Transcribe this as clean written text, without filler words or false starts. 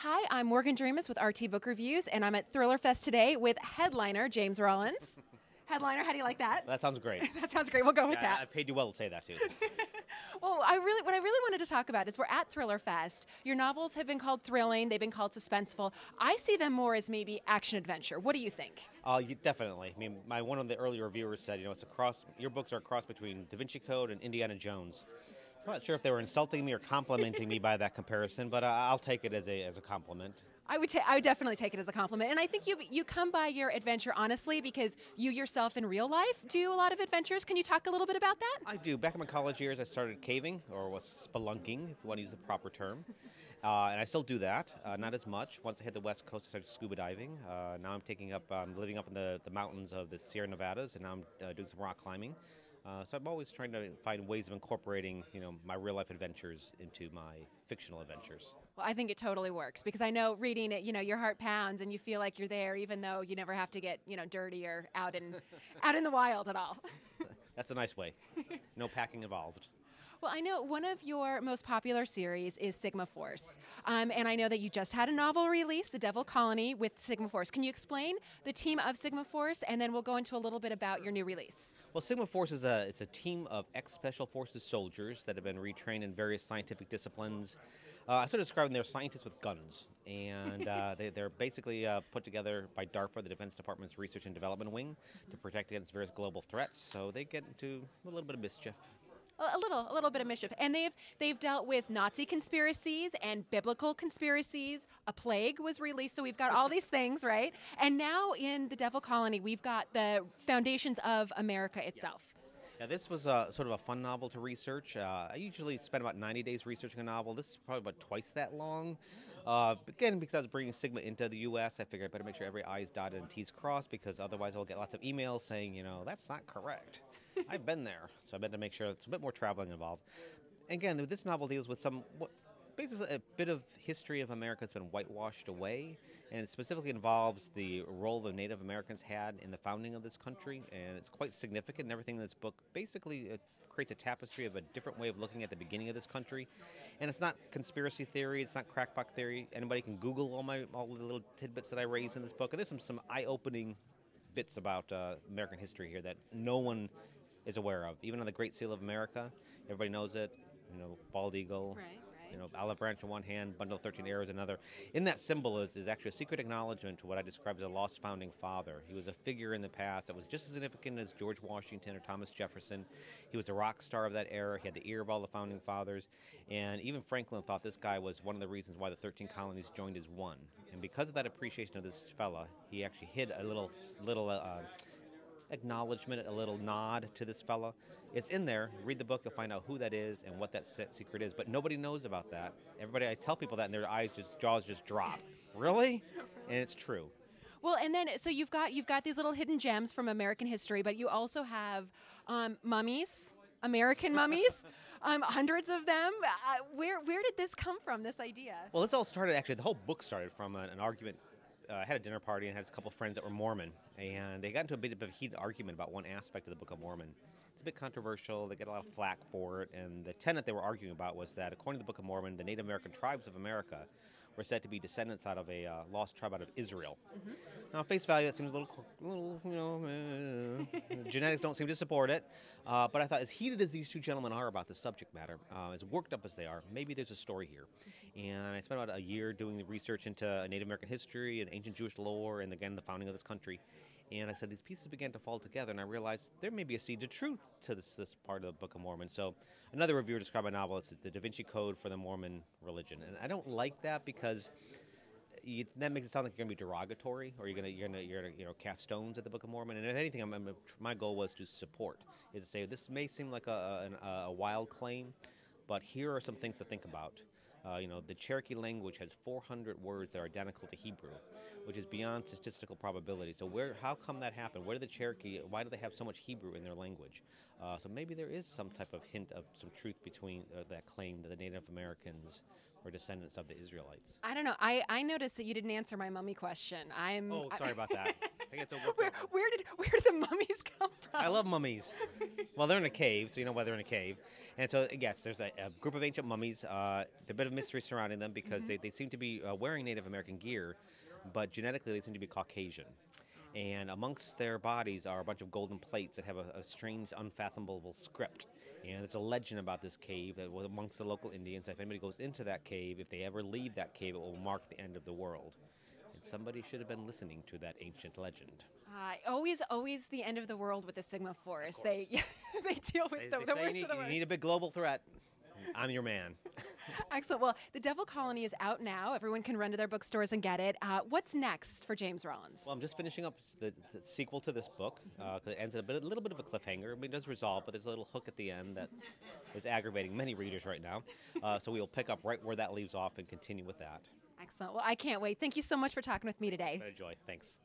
Hi, I'm Morgan Dreamus with RT Book Reviews, and I'm at Thriller Fest today with headliner James Rollins. Headliner, how do you like that? That sounds great. That sounds great. We'll go with Yeah, I that. paid you well to say that too. Well, what I really wanted to talk about is we're at Thriller Fest. Your novels have been called thrilling, they've been called suspenseful. I see them more as maybe action adventure. What do you think? Definitely. I mean, one of the early reviewers said, it's a cross. Your books are a cross between Da Vinci Code and Indiana Jones. So I'm not sure if they were insulting me or complimenting me by that comparison, but I'll take it as a compliment. I would definitely take it as a compliment, and I think you come by your adventure honestly because you yourself in real life do a lot of adventures. Can you talk a little bit about that? I do. Back in my college years, I started caving, or was spelunking, if you want to use the proper term. And I still do that, not as much. Once I hit the West Coast, I started scuba diving. Now I'm living up in the mountains of the Sierra Nevadas, and now I'm doing some rock climbing. So I'm always trying to find ways of incorporating, my real life adventures into my fictional adventures. Well, I think it totally works because I know reading it, your heart pounds and you feel like you're there, even though you never have to get, dirty or out in the wild at all. That's a nice way. No packing involved. Well, I know one of your most popular series is Sigma Force, and I know that you just had a novel release, The Devil Colony, with Sigma Force. Can you explain the team of Sigma Force, and then we'll go into a little bit about your new release? Well, Sigma Force is it's a team of ex-Special Forces soldiers that have been retrained in various scientific disciplines. I sort of describe them, they're scientists with guns, and they're basically put together by DARPA, the Defense Department's Research and Development Wing, to protect against various global threats, so they get into a little bit of mischief. A little bit of mischief, and they've dealt with Nazi conspiracies and biblical conspiracies. A plague was released, so we've got all these things, right? And now in The Devil Colony, we've got the foundations of America itself. Yeah, this was sort of a fun novel to research. I usually spend about 90 days researching a novel. This is probably about twice that long. Again, because I was bringing Sigma into the U.S., I figured I better make sure every I is dotted and T is crossed, because otherwise I'll get lots of emails saying, that's not correct. I've been there, so I better make sure it's a bit more traveling involved. Again, this novel deals with basically a bit of history of America that's been whitewashed away, and it specifically involves the role the Native Americans had in the founding of this country, and it's quite significant, and everything in this book basically creates a tapestry of a different way of looking at the beginning of this country. And it's not conspiracy theory, it's not crackpot theory. Anybody can Google all the little tidbits that I raise in this book, and there's some eye-opening bits about American history here that no one is aware of. Even on the Great Seal of America, everybody knows it. Bald eagle. Right. Olive branch in one hand, bundle of 13 arrows in another. In that symbol is actually a secret acknowledgement to what I describe as a lost founding father. He was a figure in the past that was just as significant as George Washington or Thomas Jefferson. He was a rock star of that era. He had the ear of all the founding fathers. And even Franklin thought this guy was one of the reasons why the 13 colonies joined as one. And because of that appreciation of this fella, he actually hid a little acknowledgement, a little nod to this fella. It's in there. Read the book, you'll find out who that is and what that secret is. But nobody knows about that. I tell people that, and their jaws just drop. Really? And it's true. Well, and then so you've got these little hidden gems from American history, but you also have mummies, American mummies, hundreds of them. Where did this come from? This idea? Well, this all started actually. The whole book started from an argument. I had a dinner party and had a couple of friends that were Mormon, and they got into a bit of a heated argument about one aspect of the Book of Mormon. It's a bit controversial. They get a lot of flack for it, and the tenet they were arguing about was that, according to the Book of Mormon, the Native American tribes of America were said to be descendants out of a lost tribe out of Israel. Mm-hmm. Now, at face value, that seems a little genetics don't seem to support it. But I thought, as heated as these two gentlemen are about the subject matter, as worked up as they are, maybe there's a story here. And I spent about a year doing the research into Native American history and ancient Jewish lore, and again, the founding of this country. And I said, these pieces began to fall together, and I realized there may be a seed of truth to this part of the Book of Mormon. So another reviewer described my novel as the Da Vinci Code for the Mormon religion. And I don't like that because that makes it sound like you're going to be derogatory, or you're going to cast stones at the Book of Mormon. And if anything, my goal was to support, is to say this may seem like a wild claim, but here are some things to think about. The Cherokee language has 400 words that are identical to Hebrew, which is beyond statistical probability. So how come that happened? Why do they have so much Hebrew in their language? So maybe there is some type of hint of some truth between that claim that the Native Americans were descendants of the Israelites. I don't know. I noticed that you didn't answer my mummy question. Oh, sorry about that. I get to work where, that one. where did the mummies come from? I love mummies. Well, they're in a cave, so you know why they're in a cave. And so, yes, there's a group of ancient mummies. There's a bit of mystery surrounding them because they seem to be wearing Native American gear, but genetically they seem to be Caucasian. And amongst their bodies are a bunch of golden plates that have a strange, unfathomable script. And there's a legend about this cave that was amongst the local Indians. If anybody goes into that cave, if they ever leave that cave, it will mark the end of the world. And somebody should have been listening to that ancient legend. Always the end of the world with the Sigma Force. They they deal with the They say worst you of the need, worst. you need a big global threat. I'm your man. Excellent. Well, The Devil Colony is out now. Everyone can run to their bookstores and get it. What's next for James Rollins? Well, I'm just finishing up the sequel to this book. 'Cause it ends at a little bit of a cliffhanger. I mean, it does resolve, but there's a little hook at the end that is aggravating many readers right now. So we'll pick up right where that leaves off and continue with that. Excellent. Well, I can't wait. Thank you so much for talking with me today. Enjoy. Thanks.